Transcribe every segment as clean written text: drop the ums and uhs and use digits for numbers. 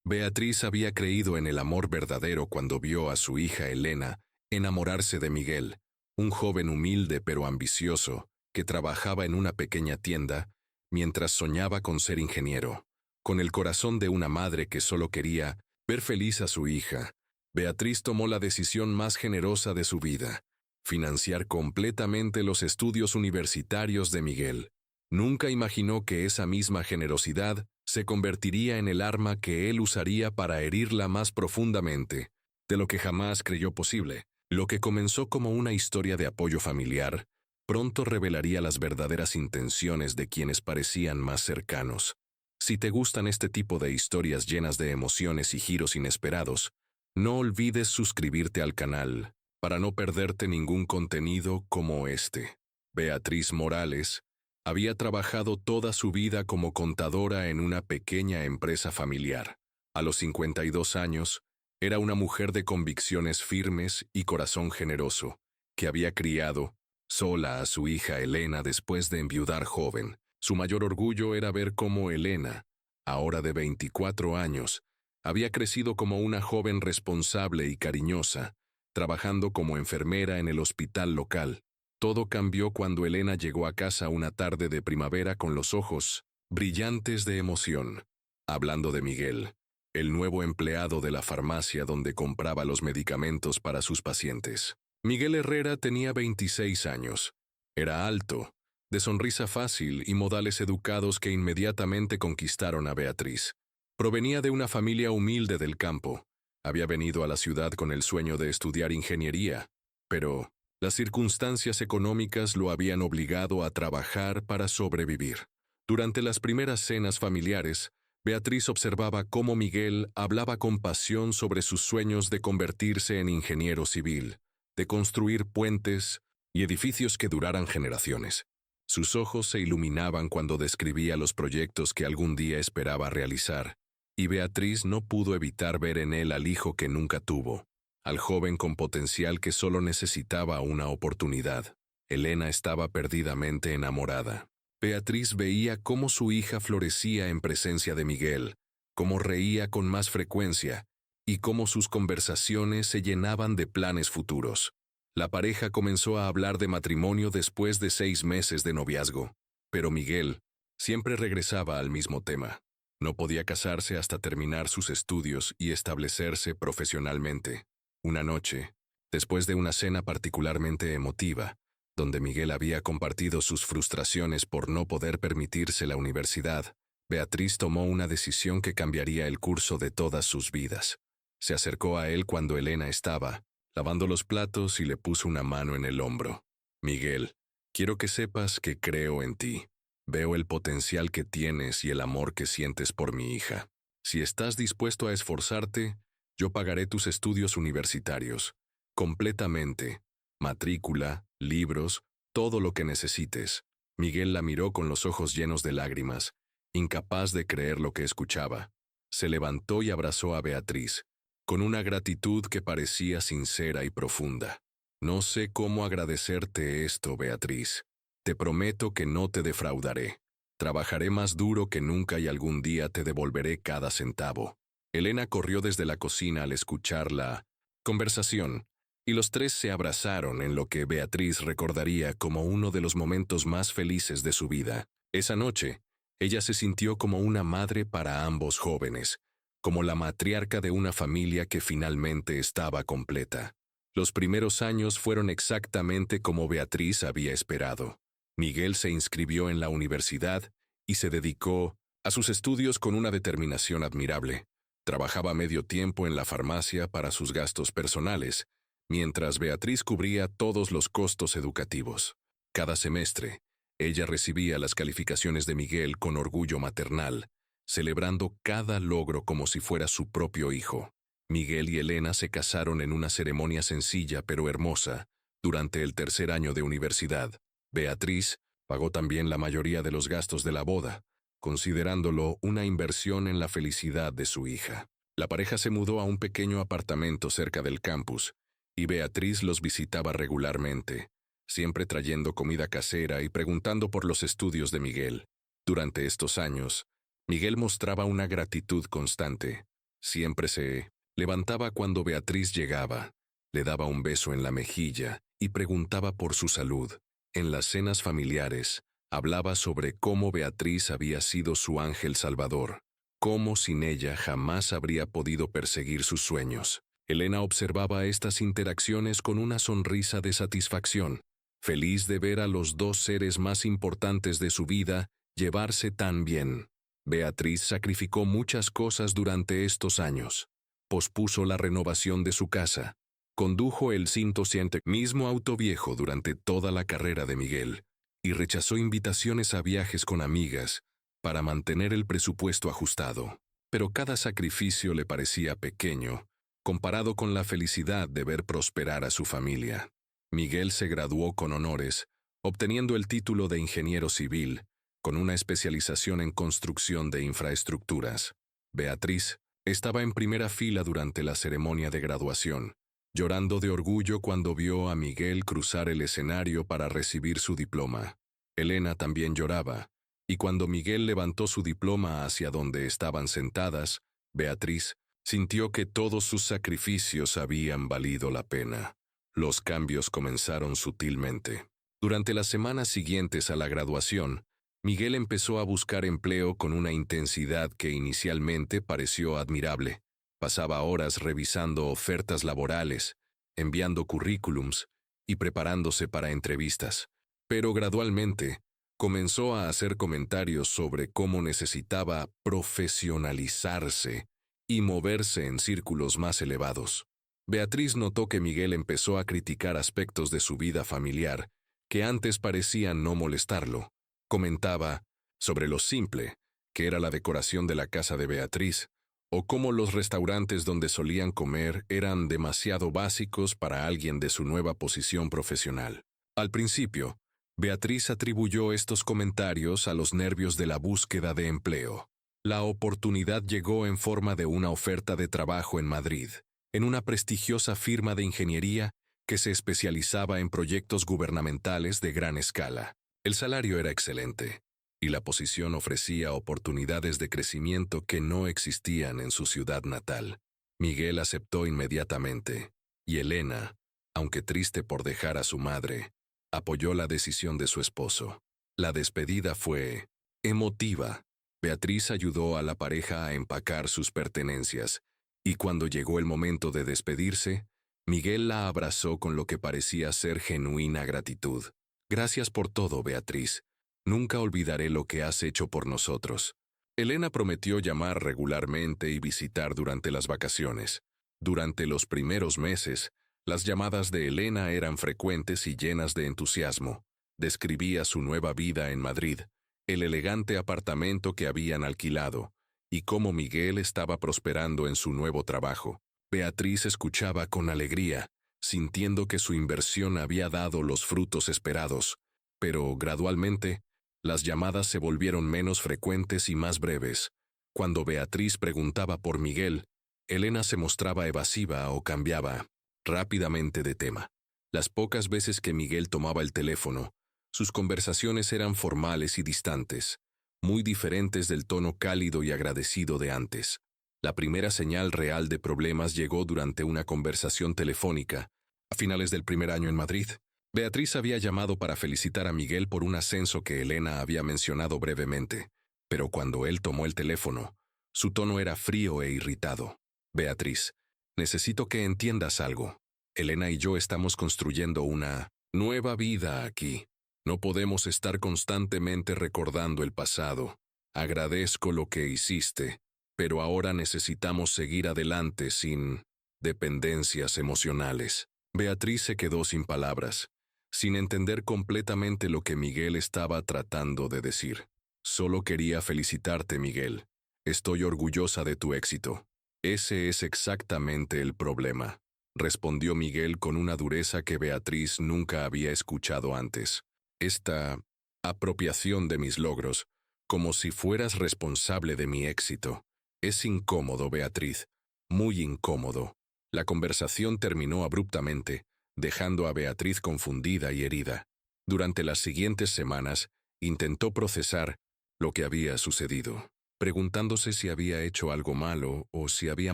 Beatriz había creído en el amor verdadero cuando vio a su hija Elena enamorarse de Miguel, un joven humilde pero ambicioso, que trabajaba en una pequeña tienda, mientras soñaba con ser ingeniero. Con el corazón de una madre que solo quería ver feliz a su hija, Beatriz tomó la decisión más generosa de su vida: financiar completamente los estudios universitarios de Miguel. Nunca imaginó que esa misma generosidad se convertiría en el arma que él usaría para herirla más profundamente, de lo que jamás creyó posible. Lo que comenzó como una historia de apoyo familiar, pronto revelaría las verdaderas intenciones de quienes parecían más cercanos. Si te gustan este tipo de historias llenas de emociones y giros inesperados, no olvides suscribirte al canal para no perderte ningún contenido como este. Beatriz Morales había trabajado toda su vida como contadora en una pequeña empresa familiar. A los 52 años, era una mujer de convicciones firmes y corazón generoso, que había criado sola a su hija Elena después de enviudar joven. Su mayor orgullo era ver cómo Elena, ahora de 24 años, había crecido como una joven responsable y cariñosa, trabajando como enfermera en el hospital local. Todo cambió cuando Elena llegó a casa una tarde de primavera con los ojos brillantes de emoción, hablando de Miguel, el nuevo empleado de la farmacia donde compraba los medicamentos para sus pacientes. Miguel Herrera tenía 26 años. Era alto, de sonrisa fácil y modales educados que inmediatamente conquistaron a Beatriz. Provenía de una familia humilde del campo. Había venido a la ciudad con el sueño de estudiar ingeniería, pero las circunstancias económicas lo habían obligado a trabajar para sobrevivir. Durante las primeras cenas familiares, Beatriz observaba cómo Miguel hablaba con pasión sobre sus sueños de convertirse en ingeniero civil, de construir puentes y edificios que duraran generaciones. Sus ojos se iluminaban cuando describía los proyectos que algún día esperaba realizar, y Beatriz no pudo evitar ver en él al hijo que nunca tuvo, al joven con potencial que solo necesitaba una oportunidad. Elena estaba perdidamente enamorada. Beatriz veía cómo su hija florecía en presencia de Miguel, cómo reía con más frecuencia, y cómo sus conversaciones se llenaban de planes futuros. La pareja comenzó a hablar de matrimonio después de 6 meses de noviazgo, pero Miguel siempre regresaba al mismo tema. No podía casarse hasta terminar sus estudios y establecerse profesionalmente. Una noche, después de una cena particularmente emotiva, donde Miguel había compartido sus frustraciones por no poder permitirse la universidad, Beatriz tomó una decisión que cambiaría el curso de todas sus vidas. Se acercó a él cuando Elena estaba lavando los platos y le puso una mano en el hombro. «Miguel, quiero que sepas que creo en ti. Veo el potencial que tienes y el amor que sientes por mi hija. Si estás dispuesto a esforzarte, yo pagaré tus estudios universitarios, completamente, matrícula, libros, todo lo que necesites». Miguel la miró con los ojos llenos de lágrimas, incapaz de creer lo que escuchaba. Se levantó y abrazó a Beatriz, con una gratitud que parecía sincera y profunda. «No sé cómo agradecerte esto, Beatriz. Te prometo que no te defraudaré. Trabajaré más duro que nunca y algún día te devolveré cada centavo». Elena corrió desde la cocina al escuchar la conversación, y los tres se abrazaron en lo que Beatriz recordaría como uno de los momentos más felices de su vida. Esa noche, ella se sintió como una madre para ambos jóvenes, como la matriarca de una familia que finalmente estaba completa. Los primeros años fueron exactamente como Beatriz había esperado. Miguel se inscribió en la universidad y se dedicó a sus estudios con una determinación admirable. Trabajaba medio tiempo en la farmacia para sus gastos personales, mientras Beatriz cubría todos los costos educativos. Cada semestre, ella recibía las calificaciones de Miguel con orgullo maternal, celebrando cada logro como si fuera su propio hijo. Miguel y Elena se casaron en una ceremonia sencilla pero hermosa durante el 3er año de universidad. Beatriz pagó también la mayoría de los gastos de la boda, considerándolo una inversión en la felicidad de su hija. La pareja se mudó a un pequeño apartamento cerca del campus, y Beatriz los visitaba regularmente, siempre trayendo comida casera y preguntando por los estudios de Miguel. Durante estos años, Miguel mostraba una gratitud constante. Siempre se levantaba cuando Beatriz llegaba, le daba un beso en la mejilla y preguntaba por su salud. En las cenas familiares, hablaba sobre cómo Beatriz había sido su ángel salvador, cómo sin ella jamás habría podido perseguir sus sueños. Elena observaba estas interacciones con una sonrisa de satisfacción, feliz de ver a los dos seres más importantes de su vida llevarse tan bien. Beatriz sacrificó muchas cosas durante estos años. Pospuso la renovación de su casa. Condujo el 100% mismo auto viejo durante toda la carrera de Miguel y rechazó invitaciones a viajes con amigas para mantener el presupuesto ajustado. Pero cada sacrificio le parecía pequeño comparado con la felicidad de ver prosperar a su familia. Miguel se graduó con honores, obteniendo el título de ingeniero civil, con una especialización en construcción de infraestructuras. Beatriz estaba en primera fila durante la ceremonia de graduación, llorando de orgullo cuando vio a Miguel cruzar el escenario para recibir su diploma. Elena también lloraba, y cuando Miguel levantó su diploma hacia donde estaban sentadas, Beatriz sintió que todos sus sacrificios habían valido la pena. Los cambios comenzaron sutilmente. Durante las semanas siguientes a la graduación, Miguel empezó a buscar empleo con una intensidad que inicialmente pareció admirable. Pasaba horas revisando ofertas laborales, enviando currículums y preparándose para entrevistas. Pero gradualmente, comenzó a hacer comentarios sobre cómo necesitaba profesionalizarse y moverse en círculos más elevados. Beatriz notó que Miguel empezó a criticar aspectos de su vida familiar que antes parecían no molestarlo. Comentaba sobre lo simple que era la decoración de la casa de Beatriz, o cómo los restaurantes donde solían comer eran demasiado básicos para alguien de su nueva posición profesional. Al principio, Beatriz atribuyó estos comentarios a los nervios de la búsqueda de empleo. La oportunidad llegó en forma de una oferta de trabajo en Madrid, en una prestigiosa firma de ingeniería que se especializaba en proyectos gubernamentales de gran escala. El salario era excelente, y la posición ofrecía oportunidades de crecimiento que no existían en su ciudad natal. Miguel aceptó inmediatamente, y Elena, aunque triste por dejar a su madre, apoyó la decisión de su esposo. La despedida fue emotiva. Beatriz ayudó a la pareja a empacar sus pertenencias, y cuando llegó el momento de despedirse, Miguel la abrazó con lo que parecía ser genuina gratitud. Gracias por todo, Beatriz. Nunca olvidaré lo que has hecho por nosotros. Elena prometió llamar regularmente y visitar durante las vacaciones. Durante los primeros meses, las llamadas de Elena eran frecuentes y llenas de entusiasmo. Describía su nueva vida en Madrid, el elegante apartamento que habían alquilado, y cómo Miguel estaba prosperando en su nuevo trabajo. Beatriz escuchaba con alegría, sintiendo que su inversión había dado los frutos esperados, pero gradualmente, las llamadas se volvieron menos frecuentes y más breves. Cuando Beatriz preguntaba por Miguel, Elena se mostraba evasiva o cambiaba rápidamente de tema. Las pocas veces que Miguel tomaba el teléfono, sus conversaciones eran formales y distantes, muy diferentes del tono cálido y agradecido de antes. La primera señal real de problemas llegó durante una conversación telefónica, a finales del primer año en Madrid. Beatriz había llamado para felicitar a Miguel por un ascenso que Elena había mencionado brevemente, pero cuando él tomó el teléfono, su tono era frío e irritado. Beatriz, necesito que entiendas algo. Elena y yo estamos construyendo una nueva vida aquí. No podemos estar constantemente recordando el pasado. Agradezco lo que hiciste, pero ahora necesitamos seguir adelante sin dependencias emocionales. Beatriz se quedó sin palabras, sin entender completamente lo que Miguel estaba tratando de decir. Solo quería felicitarte, Miguel. Estoy orgullosa de tu éxito. Ese es exactamente el problema, respondió Miguel con una dureza que Beatriz nunca había escuchado antes. Esta apropiación de mis logros, como si fueras responsable de mi éxito. Es incómodo, Beatriz, muy incómodo. La conversación terminó abruptamente, dejando a Beatriz confundida y herida. Durante las siguientes semanas, intentó procesar lo que había sucedido. preguntándose si había hecho algo malo o si había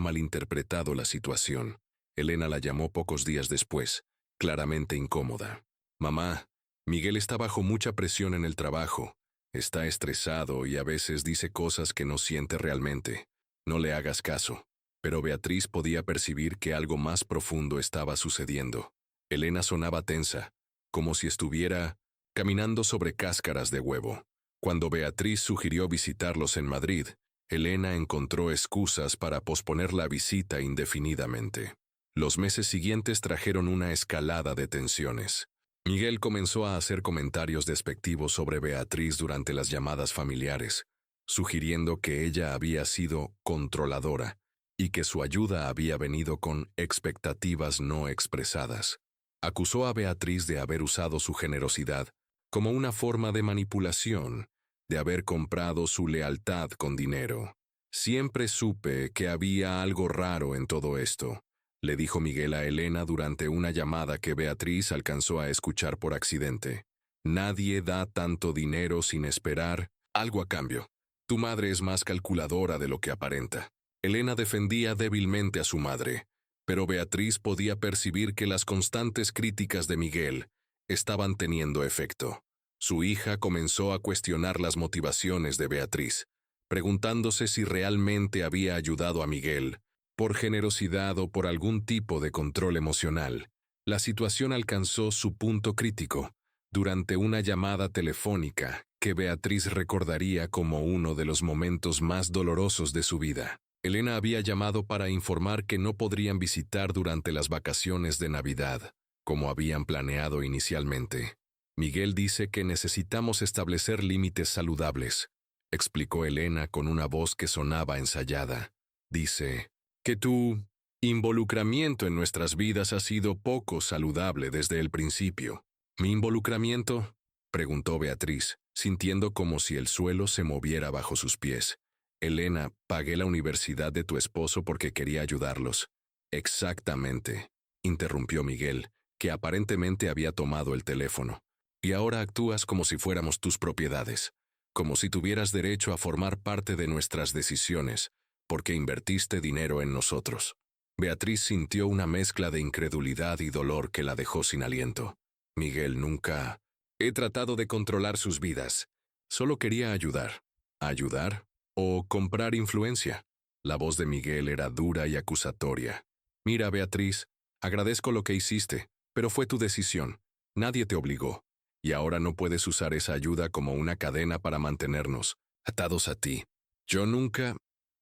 malinterpretado la situación. Elena la llamó pocos días después, claramente incómoda. Mamá, Miguel está bajo mucha presión en el trabajo. Está estresado y a veces dice cosas que no siente realmente. No le hagas caso. Pero Beatriz podía percibir que algo más profundo estaba sucediendo. Elena sonaba tensa, como si estuviera caminando sobre cáscaras de huevo. Cuando Beatriz sugirió visitarlos en Madrid, Elena encontró excusas para posponer la visita indefinidamente. Los meses siguientes trajeron una escalada de tensiones. Miguel comenzó a hacer comentarios despectivos sobre Beatriz durante las llamadas familiares, sugiriendo que ella había sido controladora y que su ayuda había venido con expectativas no expresadas. Acusó a Beatriz de haber usado su generosidad como una forma de manipulación, de haber comprado su lealtad con dinero. Siempre supe que había algo raro en todo esto, le dijo Miguel a Elena durante una llamada que Beatriz alcanzó a escuchar por accidente. Nadie da tanto dinero sin esperar algo a cambio. Tu madre es más calculadora de lo que aparenta. Elena defendía débilmente a su madre, pero Beatriz podía percibir que las constantes críticas de Miguel estaban teniendo efecto. Su hija comenzó a cuestionar las motivaciones de Beatriz, preguntándose si realmente había ayudado a Miguel, por generosidad o por algún tipo de control emocional. La situación alcanzó su punto crítico durante una llamada telefónica que Beatriz recordaría como uno de los momentos más dolorosos de su vida. Elena había llamado para informar que no podrían visitar durante las vacaciones de Navidad, como habían planeado inicialmente. Miguel dice que necesitamos establecer límites saludables, explicó Elena con una voz que sonaba ensayada. Dice que tu involucramiento en nuestras vidas ha sido poco saludable desde el principio. ¿Mi involucramiento?, preguntó Beatriz, sintiendo como si el suelo se moviera bajo sus pies. Elena, pagué la universidad de tu esposo porque quería ayudarlos. Exactamente, interrumpió Miguel, que aparentemente había tomado el teléfono. Y ahora actúas como si fuéramos tus propiedades, como si tuvieras derecho a formar parte de nuestras decisiones, porque invertiste dinero en nosotros. Beatriz sintió una mezcla de incredulidad y dolor que la dejó sin aliento. Miguel nunca... He tratado de controlar sus vidas. Solo quería ayudar. ¿Ayudar? ¿O comprar influencia? La voz de Miguel era dura y acusatoria. Mira, Beatriz, agradezco lo que hiciste, pero fue tu decisión. Nadie te obligó. Y ahora no puedes usar esa ayuda como una cadena para mantenernos atados a ti. Yo nunca...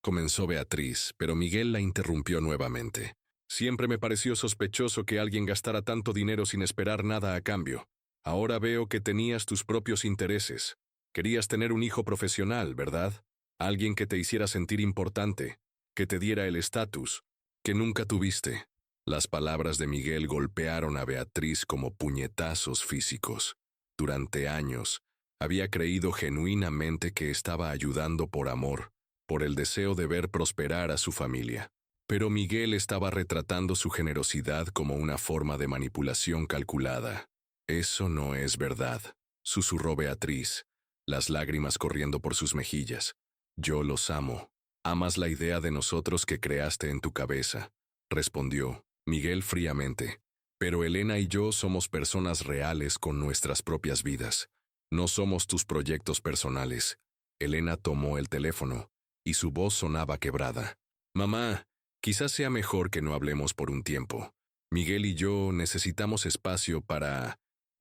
comenzó Beatriz, pero Miguel la interrumpió nuevamente. Siempre me pareció sospechoso que alguien gastara tanto dinero sin esperar nada a cambio. Ahora veo que tenías tus propios intereses. Querías tener un hijo profesional, ¿verdad? Alguien que te hiciera sentir importante, que te diera el estatus, que nunca tuviste. Las palabras de Miguel golpearon a Beatriz como puñetazos físicos. Durante años, había creído genuinamente que estaba ayudando por amor, por el deseo de ver prosperar a su familia. Pero Miguel estaba retratando su generosidad como una forma de manipulación calculada. Eso no es verdad, susurró Beatriz, las lágrimas corriendo por sus mejillas. Yo los amo. Amas la idea de nosotros que creaste en tu cabeza, respondió Miguel fríamente. Pero Elena y yo somos personas reales con nuestras propias vidas. No somos tus proyectos personales. Elena tomó el teléfono, y su voz sonaba quebrada. Mamá, quizás sea mejor que no hablemos por un tiempo. Miguel y yo necesitamos espacio para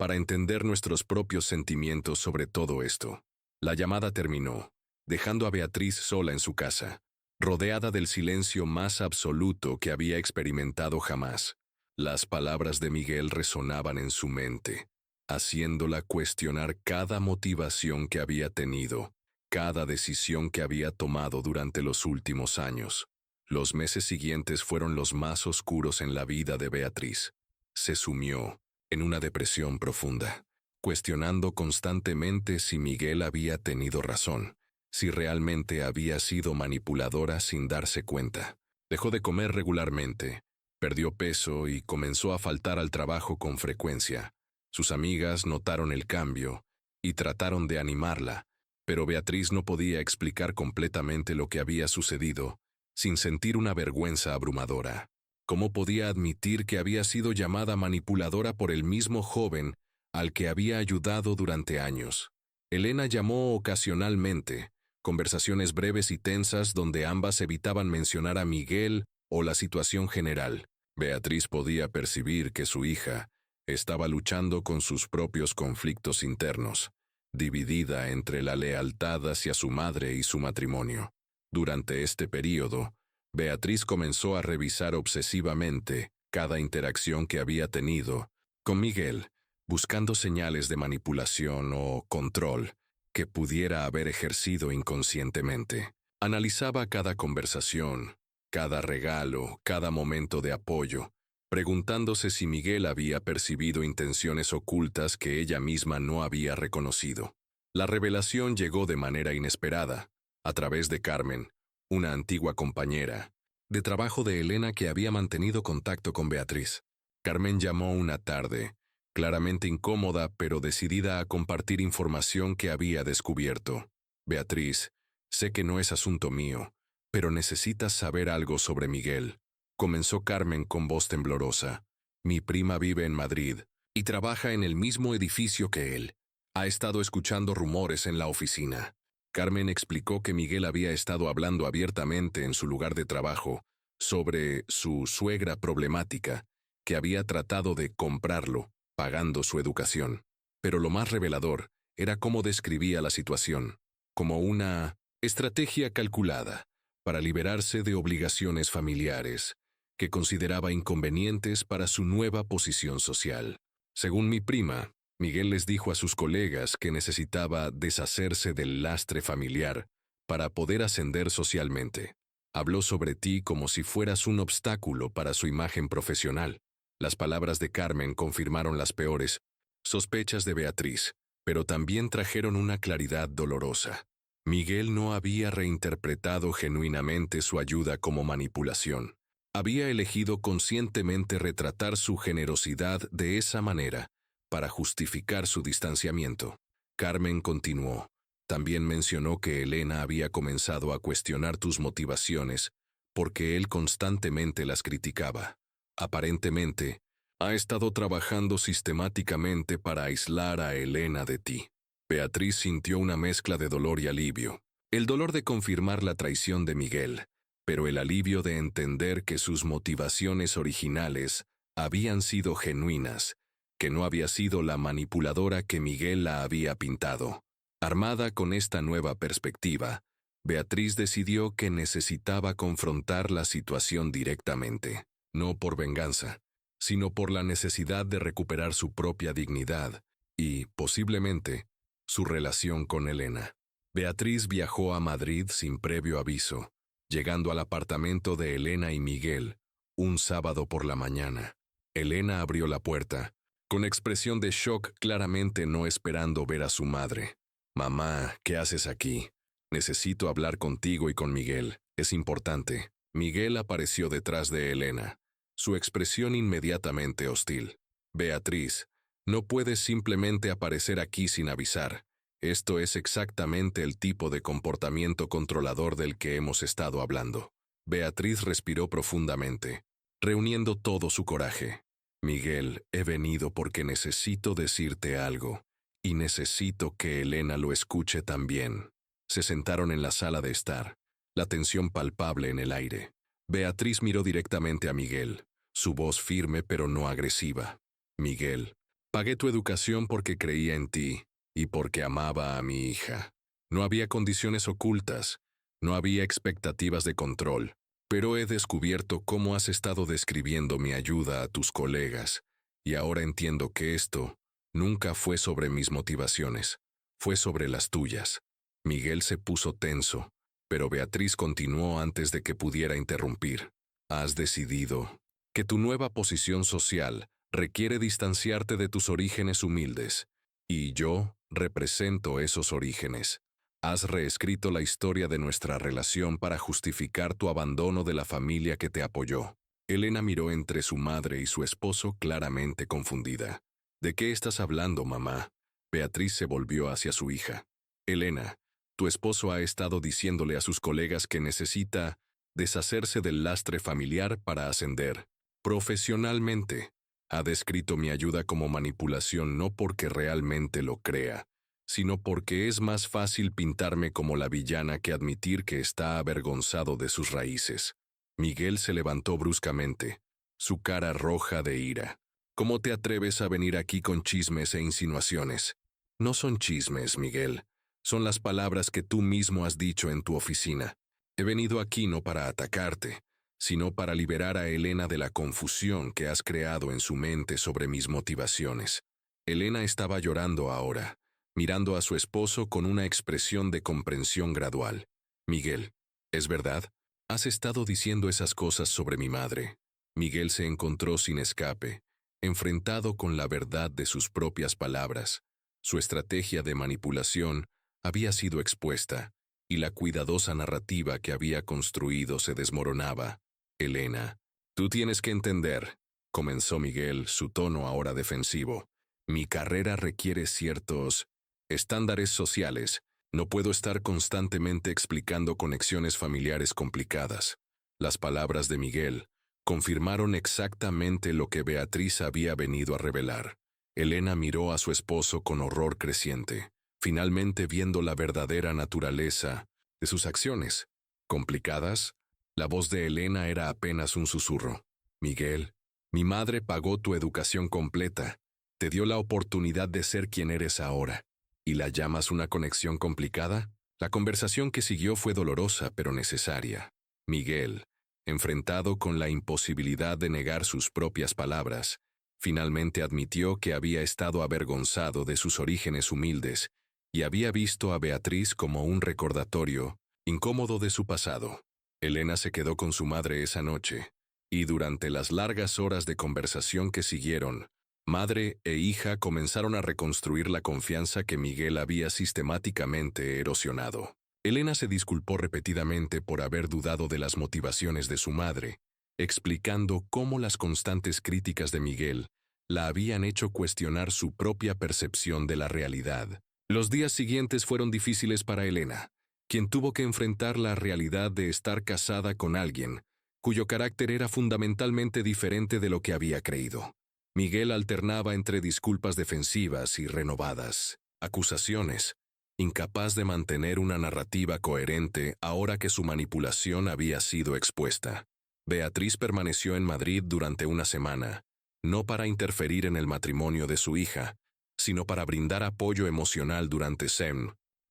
entender nuestros propios sentimientos sobre todo esto. La llamada terminó, dejando a Beatriz sola en su casa, rodeada del silencio más absoluto que había experimentado jamás. Las palabras de Miguel resonaban en su mente, haciéndola cuestionar cada motivación que había tenido, cada decisión que había tomado durante los últimos años. Los meses siguientes fueron los más oscuros en la vida de Beatriz. Se sumió en una depresión profunda, cuestionando constantemente si Miguel había tenido razón, si realmente había sido manipuladora sin darse cuenta. Dejó de comer regularmente, perdió peso y comenzó a faltar al trabajo con frecuencia. Sus amigas notaron el cambio y trataron de animarla, Pero Beatriz no podía explicar completamente lo que había sucedido, sin sentir una vergüenza abrumadora. ¿Cómo podía admitir que había sido llamada manipuladora por el mismo joven al que había ayudado durante años? Elena llamó ocasionalmente, conversaciones breves y tensas donde ambas evitaban mencionar a Miguel o la situación general. Beatriz podía percibir que su hija estaba luchando con sus propios conflictos internos, dividida entre la lealtad hacia su madre y su matrimonio. Durante este período, Beatriz comenzó a revisar obsesivamente cada interacción que había tenido con Miguel, buscando señales de manipulación o control que pudiera haber ejercido inconscientemente. Analizaba cada conversación, cada regalo, cada momento de apoyo, preguntándose si Miguel había percibido intenciones ocultas que ella misma no había reconocido. La revelación llegó de manera inesperada, a través de Carmen, una antigua compañera de trabajo de Elena que había mantenido contacto con Beatriz. Carmen llamó una tarde, claramente incómoda pero decidida a compartir información que había descubierto. Beatriz, sé que no es asunto mío, pero necesitas saber algo sobre Miguel, comenzó Carmen con voz temblorosa. Mi prima vive en Madrid y trabaja en el mismo edificio que él. Ha estado escuchando rumores en la oficina. Carmen explicó que Miguel había estado hablando abiertamente en su lugar de trabajo sobre su suegra problemática, que había tratado de comprarlo, pagando su educación. Pero lo más revelador era cómo describía la situación, como una estrategia calculada para liberarse de obligaciones familiares que consideraba inconvenientes para su nueva posición social. Según mi prima, Miguel les dijo a sus colegas que necesitaba deshacerse del lastre familiar para poder ascender socialmente. Habló sobre ti como si fueras un obstáculo para su imagen profesional. Las palabras de Carmen confirmaron las peores sospechas de Beatriz, pero también trajeron una claridad dolorosa. Miguel no había reinterpretado genuinamente su ayuda como manipulación. Había elegido conscientemente retratar su generosidad de esa manera para justificar su distanciamiento. Carmen continuó. También mencionó que Elena había comenzado a cuestionar tus motivaciones porque él constantemente las criticaba. Aparentemente, ha estado trabajando sistemáticamente para aislar a Elena de ti. Beatriz sintió una mezcla de dolor y alivio. El dolor de confirmar la traición de Miguel, pero el alivio de entender que sus motivaciones originales habían sido genuinas, que no había sido la manipuladora que Miguel la había pintado. Armada con esta nueva perspectiva, Beatriz decidió que necesitaba confrontar la situación directamente, no por venganza, sino por la necesidad de recuperar su propia dignidad y, posiblemente, su relación con Elena. Beatriz viajó a Madrid sin previo aviso, llegando al apartamento de Elena y Miguel, un sábado por la mañana. Elena abrió la puerta, con expresión de shock, claramente no esperando ver a su madre. «Mamá, ¿qué haces aquí? Necesito hablar contigo y con Miguel. Es importante». Miguel apareció detrás de Elena, su expresión inmediatamente hostil. «Beatriz, no puedes simplemente aparecer aquí sin avisar. Esto es exactamente el tipo de comportamiento controlador del que hemos estado hablando». Beatriz respiró profundamente, reuniendo todo su coraje. «Miguel, he venido porque necesito decirte algo, y necesito que Elena lo escuche también». Se sentaron en la sala de estar, la tensión palpable en el aire. Beatriz miró directamente a Miguel, su voz firme pero no agresiva. «Miguel, pagué tu educación porque creía en ti y porque amaba a mi hija. No había condiciones ocultas, no había expectativas de control, pero he descubierto cómo has estado describiendo mi ayuda a tus colegas, y ahora entiendo que esto nunca fue sobre mis motivaciones, fue sobre las tuyas». Miguel se puso tenso, pero Beatriz continuó antes de que pudiera interrumpir. «Has decidido que tu nueva posición social requiere distanciarte de tus orígenes humildes, y yo represento esos orígenes. Has reescrito la historia de nuestra relación para justificar tu abandono de la familia que te apoyó». Elena miró entre su madre y su esposo claramente confundida. «¿De qué estás hablando, mamá?». Beatriz se volvió hacia su hija. «Elena, Tu esposo ha estado diciéndole a sus colegas que necesita deshacerse del lastre familiar para ascender profesionalmente. Ha descrito mi ayuda como manipulación no porque realmente lo crea, sino porque es más fácil pintarme como la villana que admitir que está avergonzado de sus raíces. Miguel se levantó bruscamente, su cara roja de ira. ¿Cómo te atreves a venir aquí con chismes e insinuaciones? No son chismes, Miguel. Son las palabras que tú mismo has dicho en tu oficina. He venido aquí no para atacarte, sino para liberar a Elena de la confusión que has creado en su mente sobre mis motivaciones. Elena estaba llorando ahora, mirando a su esposo con una expresión de comprensión gradual. Miguel, ¿es verdad? Has estado diciendo esas cosas sobre mi madre. Miguel se encontró sin escape, enfrentado con la verdad de sus propias palabras. Su estrategia de manipulación había sido expuesta, y la cuidadosa narrativa que había construido se desmoronaba. Elena, tú tienes que entender, comenzó Miguel, su tono ahora defensivo. Mi carrera requiere ciertos estándares sociales. No puedo estar constantemente explicando conexiones familiares complicadas. Las palabras de Miguel confirmaron exactamente lo que Beatriz había venido a revelar. Elena miró a su esposo con horror creciente, finalmente viendo la verdadera naturaleza de sus acciones. ¿Complicadas? La voz de Elena era apenas un susurro. Miguel, mi madre pagó tu educación completa, te dio la oportunidad de ser quien eres ahora. ¿Y la llamas una conexión complicada? La conversación que siguió fue dolorosa pero necesaria. Miguel, enfrentado con la imposibilidad de negar sus propias palabras, finalmente admitió que había estado avergonzado de sus orígenes humildes y había visto a Beatriz como un recordatorio incómodo de su pasado. Elena se quedó con su madre esa noche, y durante las largas horas de conversación que siguieron, madre e hija comenzaron a reconstruir la confianza que Miguel había sistemáticamente erosionado. Elena se disculpó repetidamente por haber dudado de las motivaciones de su madre, explicando cómo las constantes críticas de Miguel la habían hecho cuestionar su propia percepción de la realidad. Los días siguientes fueron difíciles para Elena, quien tuvo que enfrentar la realidad de estar casada con alguien cuyo carácter era fundamentalmente diferente de lo que había creído. Miguel alternaba entre disculpas defensivas y renovadas acusaciones, incapaz de mantener una narrativa coherente ahora que su manipulación había sido expuesta. Beatriz permaneció en Madrid durante una semana, no para interferir en el matrimonio de su hija, sino para brindar apoyo emocional durante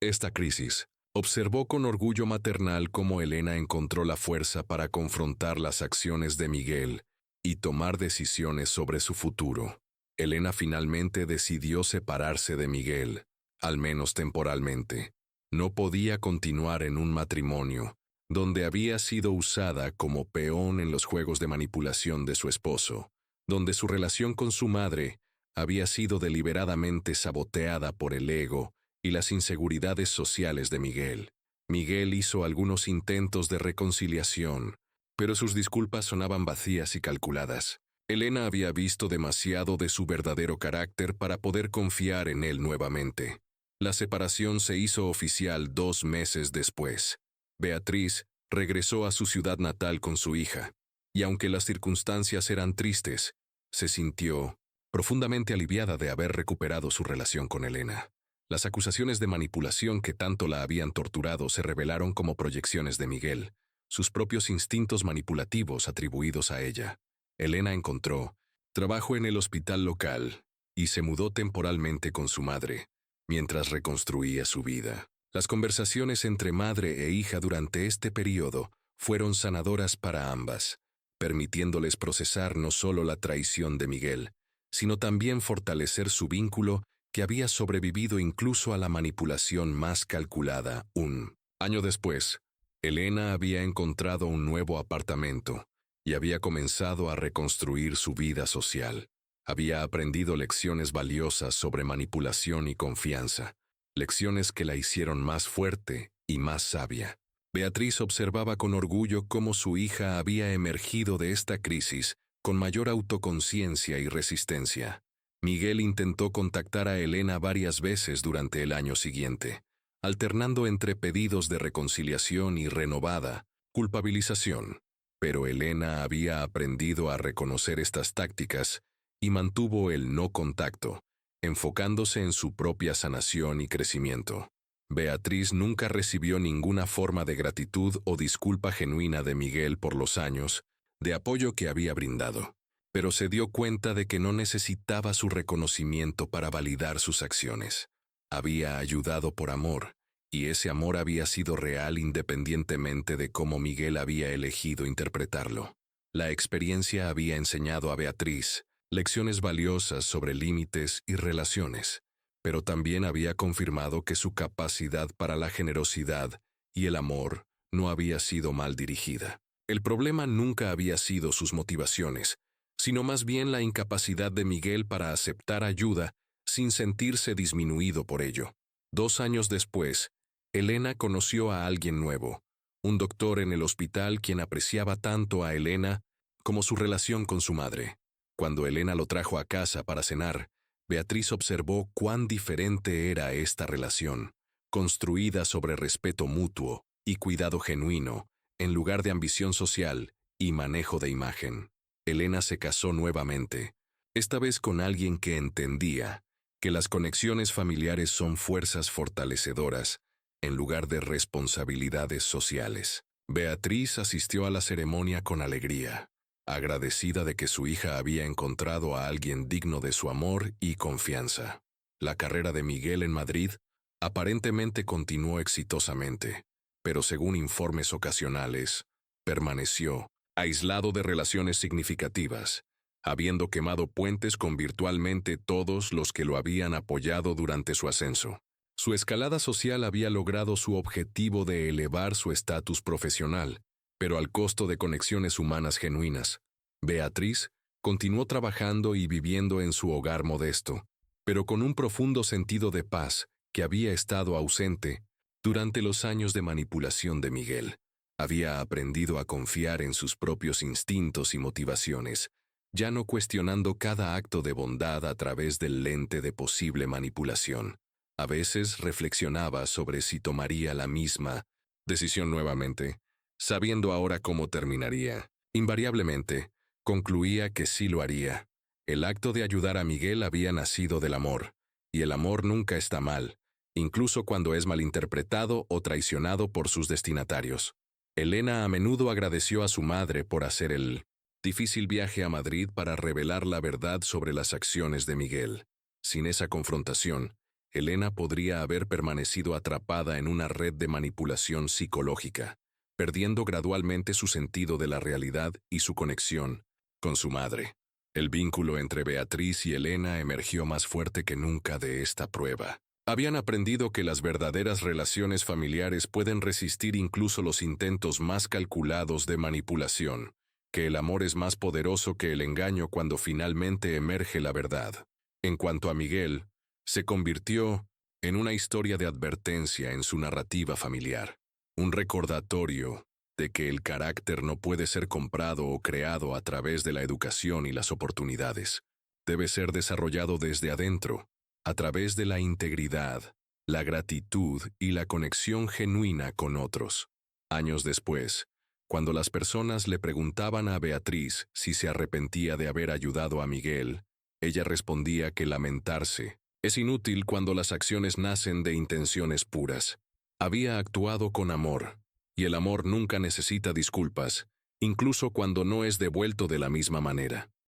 esta crisis. Observó con orgullo maternal cómo Elena encontró la fuerza para confrontar las acciones de Miguel y tomar decisiones sobre su futuro. Elena finalmente decidió separarse de Miguel, al menos temporalmente. No podía continuar en un matrimonio donde había sido usada como peón en los juegos de manipulación de su esposo, donde su relación con su madre había sido deliberadamente saboteada por el ego y las inseguridades sociales de Miguel. Miguel hizo algunos intentos de reconciliación, pero sus disculpas sonaban vacías y calculadas. Elena había visto demasiado de su verdadero carácter para poder confiar en él nuevamente. La separación se hizo oficial 2 meses después. Beatriz regresó a su ciudad natal con su hija, y aunque las circunstancias eran tristes, se sintió profundamente aliviada de haber recuperado su relación con Elena. Las acusaciones de manipulación que tanto la habían torturado se revelaron como proyecciones de Miguel, sus propios instintos manipulativos atribuidos a ella. Elena encontró trabajo en el hospital local y se mudó temporalmente con su madre, mientras reconstruía su vida. Las conversaciones entre madre e hija durante este periodo fueron sanadoras para ambas, permitiéndoles procesar no solo la traición de Miguel, sino también fortalecer su vínculo que había sobrevivido incluso a la manipulación más calculada. Un año después, Elena había encontrado un nuevo apartamento y había comenzado a reconstruir su vida social. Había aprendido lecciones valiosas sobre manipulación y confianza, lecciones que la hicieron más fuerte y más sabia. Beatriz observaba con orgullo cómo su hija había emergido de esta crisis con mayor autoconciencia y resistencia. Miguel intentó contactar a Elena varias veces durante el año siguiente, alternando entre pedidos de reconciliación y renovada culpabilización. Pero Elena había aprendido a reconocer estas tácticas y mantuvo el no contacto, enfocándose en su propia sanación y crecimiento. Beatriz nunca recibió ninguna forma de gratitud o disculpa genuina de Miguel por los años de apoyo que había brindado, pero se dio cuenta de que no necesitaba su reconocimiento para validar sus acciones. Había ayudado por amor, y ese amor había sido real independientemente de cómo Miguel había elegido interpretarlo. La experiencia había enseñado a Beatriz lecciones valiosas sobre límites y relaciones, pero también había confirmado que su capacidad para la generosidad y el amor no había sido mal dirigida. El problema nunca había sido sus motivaciones, sino más bien la incapacidad de Miguel para aceptar ayuda sin sentirse disminuido por ello. 2 años después, Elena conoció a alguien nuevo, un doctor en el hospital quien apreciaba tanto a Elena como su relación con su madre. Cuando Elena lo trajo a casa para cenar, Beatriz observó cuán diferente era esta relación, construida sobre respeto mutuo y cuidado genuino, en lugar de ambición social y manejo de imagen. Elena se casó nuevamente, esta vez con alguien que entendía que las conexiones familiares son fuerzas fortalecedoras en lugar de responsabilidades sociales. Beatriz asistió a la ceremonia con alegría, agradecida de que su hija había encontrado a alguien digno de su amor y confianza. La carrera de Miguel en Madrid aparentemente continuó exitosamente, pero según informes ocasionales, permaneció aislado de relaciones significativas, habiendo quemado puentes con virtualmente todos los que lo habían apoyado durante su ascenso. Su escalada social había logrado su objetivo de elevar su estatus profesional, pero al costo de conexiones humanas genuinas. Beatriz continuó trabajando y viviendo en su hogar modesto, pero con un profundo sentido de paz que había estado ausente durante los años de manipulación de Miguel. Había aprendido a confiar en sus propios instintos y motivaciones, ya no cuestionando cada acto de bondad a través del lente de posible manipulación. A veces reflexionaba sobre si tomaría la misma decisión nuevamente, sabiendo ahora cómo terminaría. Invariablemente, concluía que sí lo haría. El acto de ayudar a Miguel había nacido del amor, y el amor nunca está mal, incluso cuando es malinterpretado o traicionado por sus destinatarios. Elena a menudo agradeció a su madre por hacer el difícil viaje a Madrid para revelar la verdad sobre las acciones de Miguel. Sin esa confrontación, Elena podría haber permanecido atrapada en una red de manipulación psicológica, perdiendo gradualmente su sentido de la realidad y su conexión con su madre. El vínculo entre Beatriz y Elena emergió más fuerte que nunca de esta prueba. Habían aprendido que las verdaderas relaciones familiares pueden resistir incluso los intentos más calculados de manipulación, que el amor es más poderoso que el engaño cuando finalmente emerge la verdad. En cuanto a Miguel, se convirtió en una historia de advertencia en su narrativa familiar, un recordatorio de que el carácter no puede ser comprado o creado a través de la educación y las oportunidades. Debe ser desarrollado desde adentro, a través de la integridad, la gratitud y la conexión genuina con otros. Años después, cuando las personas le preguntaban a Beatriz si se arrepentía de haber ayudado a Miguel, ella respondía que lamentarse es inútil cuando las acciones nacen de intenciones puras. Había actuado con amor, y el amor nunca necesita disculpas, incluso cuando no es devuelto de la misma manera.